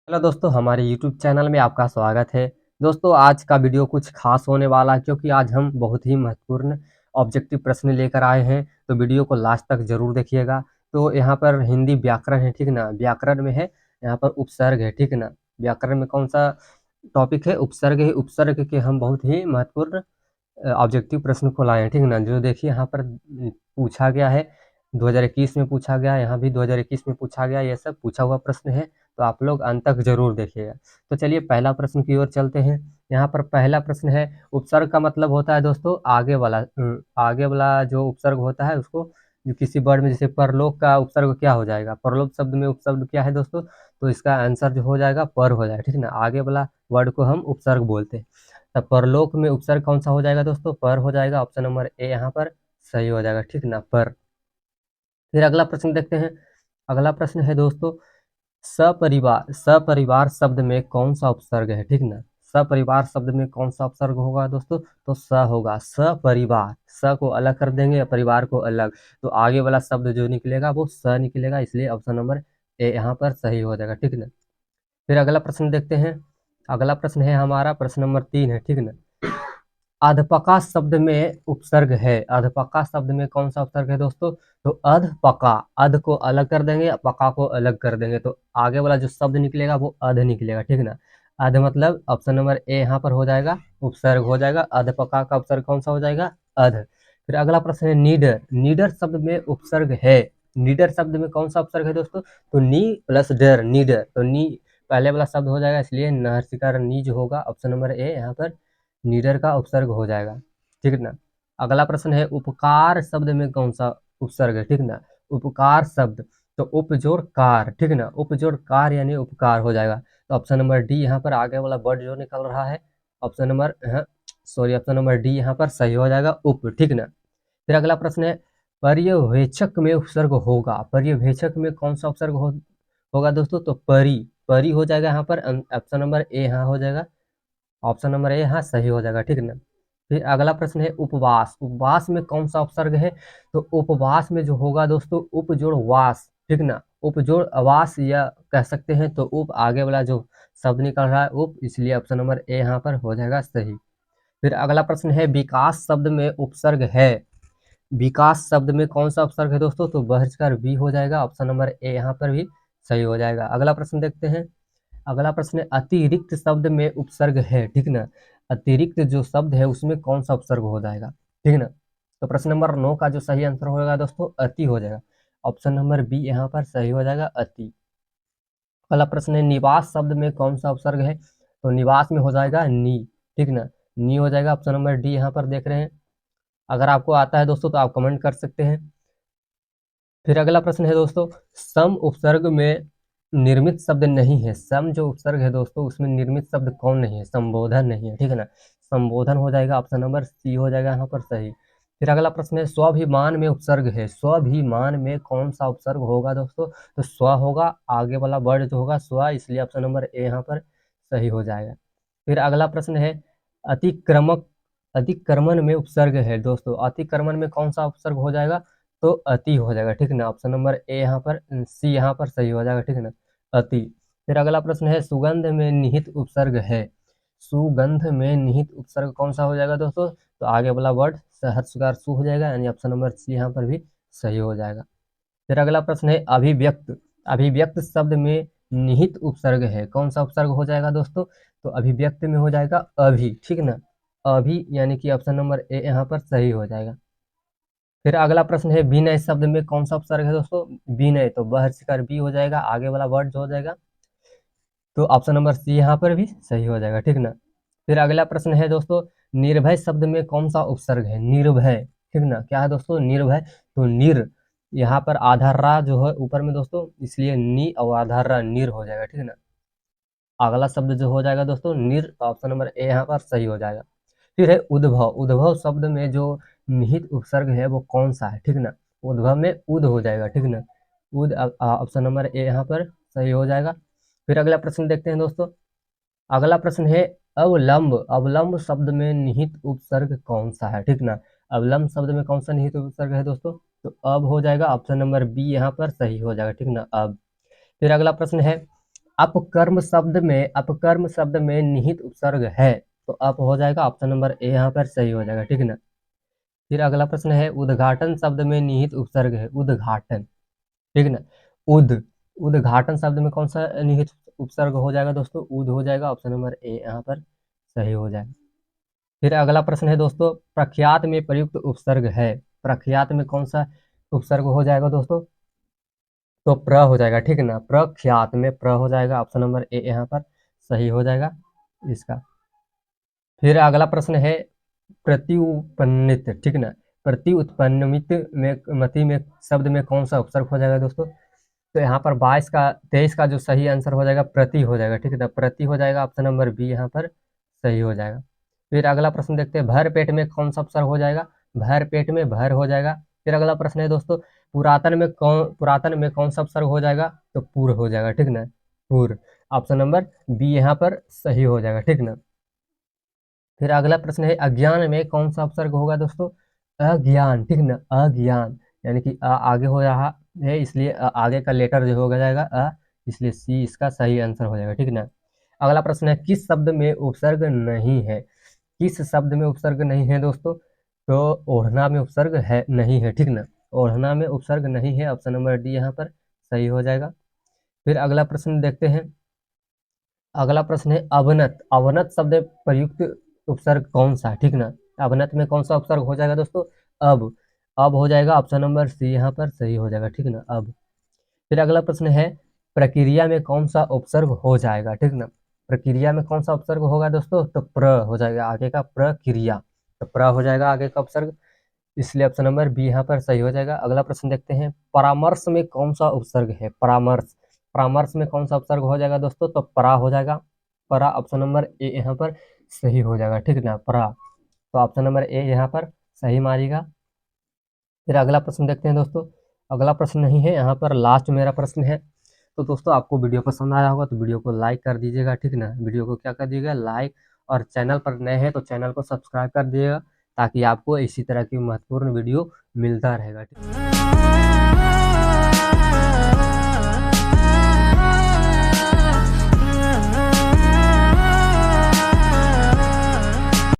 Hello दोस्तों, हमारे YouTube channel में आपका स्वागत है। दोस्तों, आज का वीडियो कुछ खास होने वाला है क्योंकि आज हम बहुत ही महत्वपूर्ण ऑब्जेक्टिव प्रश्न लेकर आए हैं। तो वीडियो को लास्ट तक जरूर देखिएगा। तो यहाँ पर हिंदी व्याकरण है, ठीक ना। व्याकरण में है, यहाँ पर उपसर्ग है, ठीक ना। व्याकरण में कौन सा टॉपिक है? उपसर्ग है। उपसर्ग के हम बहुत ही महत्वपूर्ण ऑब्जेक्टिव प्रश्न को लाए हैं, ठीक ना। जो देखिए यहाँ पर पूछा गया है, 2021 में पूछा गया, यहाँ भी 2021 में पूछा गया। ये सब पूछा हुआ प्रश्न है, तो आप लोग अंत तक जरूर देखिएगा। तो चलिए पहला प्रश्न की ओर चलते हैं। यहाँ पर पहला प्रश्न है, उपसर्ग का मतलब होता है दोस्तों आगे वाला जो उपसर्ग होता है उसको, जो किसी वर्ड में, जैसे परलोक का उपसर्ग क्या हो जाएगा? परलोक शब्द में उपसर्ग क्या है दोस्तों? तो इसका आंसर जो हो जाएगा पर हो जाएगा, ठीक ना। आगे वाला वर्ड को हम उपसर्ग बोलते हैं। तब परलोक में उपसर्ग कौन सा हो जाएगा दोस्तों? पर हो जाएगा। ऑप्शन नंबर ए यहाँ पर सही हो जाएगा, ठीक ना, पर। फिर अगला प्रश्न देखते हैं। अगला प्रश्न है दोस्तों, सपरिवार। सपरिवार शब्द में कौन सा उपसर्ग है, ठीक ना। सपरिवार शब्द में कौन सा उपसर्ग होगा दोस्तों? तो स होगा। सपरिवार, स को अलग कर देंगे, परिवार को अलग, तो आगे वाला शब्द जो निकलेगा वो स निकलेगा, इसलिए ऑप्शन नंबर ए यहाँ पर सही हो जाएगा, ठीक ना। फिर अगला प्रश्न देखते हैं। अगला प्रश्न है हमारा प्रश्न नंबर 3 है, ठीक ना। अधपका शब्द में उपसर्ग है। अधपका शब्द में कौन सा उपसर्ग है दोस्तों? तो अधपका, अध को अलग कर देंगे, पका को अलग कर देंगे, तो आगे वाला जो शब्द निकलेगा वो अध निकलेगा, ठीक ना। अध मतलब ऑप्शन नंबर ए यहाँ पर हो जाएगा, उपसर्ग हो जाएगा। अधपका का उपसर्ग कौन सा हो जाएगा? अध। फिर अगला प्रश्न है नीडर। नीडर शब्द में उपसर्ग है। नीडर शब्द में कौन सा उपसर्ग है दोस्तों? तो नी प्लस डर, नीडर। तो नी पहले वाला शब्द हो जाएगा, इसलिए नहरसिकार नी जो होगा, ऑप्शन नंबर ए यहाँ पर नीडर का उपसर्ग हो जाएगा, ठीक है ना। अगला प्रश्न है, उपकार शब्द में कौन सा उपसर्ग है, ठीक ना। उपकार शब्द, तो उपजोड़ कार, ठीक ना। उपजोड़ कार यानी उपकार हो जाएगा, तो ऑप्शन नंबर डी यहाँ पर आगे वाला वर्ड जो निकल रहा है, option number option number D यहाँ पर सही हो जाएगा, उप, ठीक ना। फिर अगला प्रश्न है, पर्यवेक्षक में उपसर्ग होगा। पर्यवेक्षक में कौन सा उपसर्ग होगा दोस्तों? तो परी, परी हो जाएगा यहाँ पर, ऑप्शन नंबर ए यहाँ हो जाएगा, ऑप्शन नंबर ए यहाँ सही हो जाएगा, ठीक है ना। फिर अगला प्रश्न है, उपवास। उपवास में कौन सा उपसर्ग है? तो उपवास में जो होगा दोस्तों, उप जोड़ वास, ठीक ना। उप जोड़ अवास या कह सकते हैं, तो उप आगे वाला जो शब्द निकल रहा है उप, इसलिए ऑप्शन नंबर ए यहाँ पर हो जाएगा सही। फिर अगला प्रश्न है, विकास शब्द में उपसर्ग है। विकास शब्द में कौन सा उपसर्ग है दोस्तों? तो बहिष्कार बी हो जाएगा, ऑप्शन नंबर ए यहाँ पर भी सही हो जाएगा। अगला प्रश्न देखते हैं। अगला प्रश्न है, अतिरिक्त शब्द में उपसर्ग है, ठीक ना। अतिरिक्त जो शब्द है उसमें कौन सा उपसर्ग हो जाएगा, ठीक ना। तो प्रश्न नंबर 9 का जो सही आंसर होगा दोस्तों, अति हो जाएगा, ऑप्शन नंबर बी यहाँ पर सही हो जाएगा, अति। अगला प्रश्न है, निवास शब्द में कौन सा उपसर्ग है? तो निवास में हो जाएगा नी, ठीक ना। नी हो जाएगा, ऑप्शन नंबर डी यहाँ पर देख रहे हैं। अगर आपको आता है दोस्तों तो आप कमेंट कर सकते हैं। फिर अगला प्रश्न है दोस्तों, सम उपसर्ग में निर्मित शब्द नहीं है। सम जो उपसर्ग है दोस्तों उसमें निर्मित शब्द कौन नहीं है? संबोधन नहीं है, ठीक है ना। संबोधन हो जाएगा, ऑप्शन नंबर सी हो जाएगा यहाँ पर सही। फिर अगला प्रश्न है, स्वाभिमान में उपसर्ग है। स्वाभिमान में कौन सा उपसर्ग होगा दोस्तों? तो स्व होगा, आगे वाला वर्ड जो होगा स्व, इसलिए ऑप्शन नंबर ए यहाँ पर सही हो जाएगा। फिर अगला प्रश्न है, अतिक्रमक। अतिक्रमण में उपसर्ग है दोस्तों। अतिक्रमण में कौन सा उपसर्ग हो जाएगा? तो अति हो जाएगा, ठीक है ना। ऑप्शन नंबर ए यहाँ पर, सी यहाँ पर सही हो जाएगा, ठीक है ना, अति। फिर अगला प्रश्न है, सुगंध में निहित उपसर्ग है। सुगंध में निहित उपसर्ग कौन सा हो जाएगा दोस्तों? तो आगे वाला वर्ड सहस्रकार सु हो जाएगा, यानी ऑप्शन नंबर सी यहाँ पर भी सही हो जाएगा। फिर अगला प्रश्न है, अभिव्यक्त। अभिव्यक्त शब्द में निहित उपसर्ग है। कौन सा उपसर्ग हो जाएगा दोस्तों? तो अभिव्यक्त में हो जाएगा अभी, ठीक ना। अभी यानी कि ऑप्शन नंबर ए यहाँ पर सही हो जाएगा। फिर अगला प्रश्न है, विनय शब्द में कौन सा उपसर्ग है दोस्तों? विनय, तो बहर्षिकार बी हो जाएगा, आगे वाला वर्ड जो हो जाएगा, तो ऑप्शन नंबर सी यहाँ पर भी सही हो जाएगा, ठीक ना। फिर अगला प्रश्न है दोस्तों, निर्भय शब्द में कौन सा उपसर्ग है? निर्भय, ठीक ना, क्या है दोस्तों? निर्भय, तो निर यहाँ पर आधार रा जो है ऊपर में दोस्तों, इसलिए नी और आधार रा निर हो जाएगा, ठीक है ना। अगला शब्द जो हो जाएगा दोस्तों निर, तो ऑप्शन नंबर ए यहाँ पर सही हो जाएगा। फिर है उद्भव। उद्भव शब्द में जो निहित उपसर्ग है वो कौन सा है, ठीक ना। उद्भव में उद हो जाएगा, ठीक ना। उद, ऑप्शन नंबर ए यहाँ पर सही हो जाएगा। फिर अगला प्रश्न देखते हैं दोस्तों। अगला प्रश्न है, अवलंब। अवलंब शब्द में निहित उपसर्ग कौन सा है, ठीक ना। अवलंब शब्द में कौन सा निहित उपसर्ग है दोस्तों? तो अब हो जाएगा, ऑप्शन नंबर बी यहाँ पर सही हो जाएगा, ठीक ना, अब। फिर अगला प्रश्न है, अपकर्म शब्द में निहित उपसर्ग है, तो अप हो जाएगा, ऑप्शन नंबर ए यहाँ पर सही हो जाएगा, ठीक है ना। फिर अगला प्रश्न है उद्घाटन शब्द में निहित उपसर्ग है, उद्घाटन, ठीक है ना। उद्घाटन शब्द में कौन सा निहित उपसर्ग हो जाएगा दोस्तों, उद हो जाएगा, ऑप्शन नंबर ए यहाँ पर सही हो जाएगा। फिर अगला प्रश्न है दोस्तों प्रख्यात में प्रयुक्त उपसर्ग है, प्रख्यात में कौन सा उपसर्ग हो जाएगा दोस्तों, तो प्र हो जाएगा, ठीक है ना। प्रख्यात में प्र हो जाएगा, ऑप्शन नंबर ए यहाँ पर सही हो जाएगा इसका। फिर अगला प्रश्न है प्रत्युत्पन्नित, ठीक है ना। प्रत्युत्पन्नित में मति में शब्द में कौन सा उपसर्ग हो जाएगा दोस्तों, तो यहाँ पर 23 का जो सही आंसर हो जाएगा प्रति हो जाएगा, ठीक है ना। प्रति हो जाएगा, ऑप्शन नंबर बी यहाँ पर सही हो जाएगा। फिर अगला प्रश्न देखते हैं भर पेट में कौन सा उपसर्ग हो जाएगा, भर पेट में भर हो जाएगा। फिर अगला प्रश्न है दोस्तों पुरातन में कौन सा उपसर्ग हो जाएगा, तो पूर हो जाएगा, ठीक ना, पूर, ऑप्शन नंबर बी यहाँ पर सही हो जाएगा, ठीक ना। फिर अगला प्रश्न है अज्ञान में कौन सा उपसर्ग होगा दोस्तों, अज्ञान, ठीक ना, अज्ञान, यानी कि आगे हो रहा है इसलिए आगे का लेटर जो हो जाएगा इसलिए सी इसका सही आंसर हो जाएगा, ठीक ना। अगला प्रश्न है किस शब्द में उपसर्ग नहीं है, किस शब्द में उपसर्ग नहीं है दोस्तों, तो ओढ़ना में उपसर्ग है नहीं है, ठीक ना, ओढ़ना में उपसर्ग नहीं है, ऑप्शन नंबर डी यहाँ पर सही हो जाएगा। फिर अगला प्रश्न देखते हैं, अगला प्रश्न है अवनत, अवनत शब्द प्रयुक्त उपसर्ग कौन सा, ठीक ना, अवनत में कौन सा उपसर्ग हो जाएगा दोस्तों, अब हो जाएगा, ऑप्शन नंबर सी यहाँ पर सही हो जाएगा, ठीक ना, अब। फिर अगला प्रश्न है प्रक्रिया में कौन सा उपसर्ग हो जाएगा, ठीक ना, प्रक्रिया में कौन सा उपसर्ग होगा दोस्तों, तो प्र हो जाएगा आगे का, प्रक्रिया, तो प्र हो जाएगा आगे का उपसर्ग, इसलिए ऑप्शन नंबर बी यहाँ पर सही हो जाएगा। अगला प्रश्न देखते हैं परामर्श में कौन सा उपसर्ग है, परामर्श, परामर्श में कौन सा उपसर्ग हो जाएगा दोस्तों, तो परा हो जाएगा, परा, ऑप्शन नंबर ए यहाँ पर सही हो जाएगा, ठीक ना, परा, तो ऑप्शन नंबर ए यहाँ पर सही मारिएगा। फिर अगला प्रश्न देखते हैं दोस्तों, अगला प्रश्न नहीं है यहाँ पर, लास्ट मेरा प्रश्न है। तो दोस्तों आपको वीडियो पसंद आया होगा तो वीडियो को लाइक कर दीजिएगा, ठीक ना, वीडियो को क्या कर दीजिएगा, लाइक, और चैनल पर नए हैं तो चैनल को सब्सक्राइब कर दीजिएगा ताकि आपको इसी तरह की महत्वपूर्ण वीडियो मिलता रहेगा, ठीक।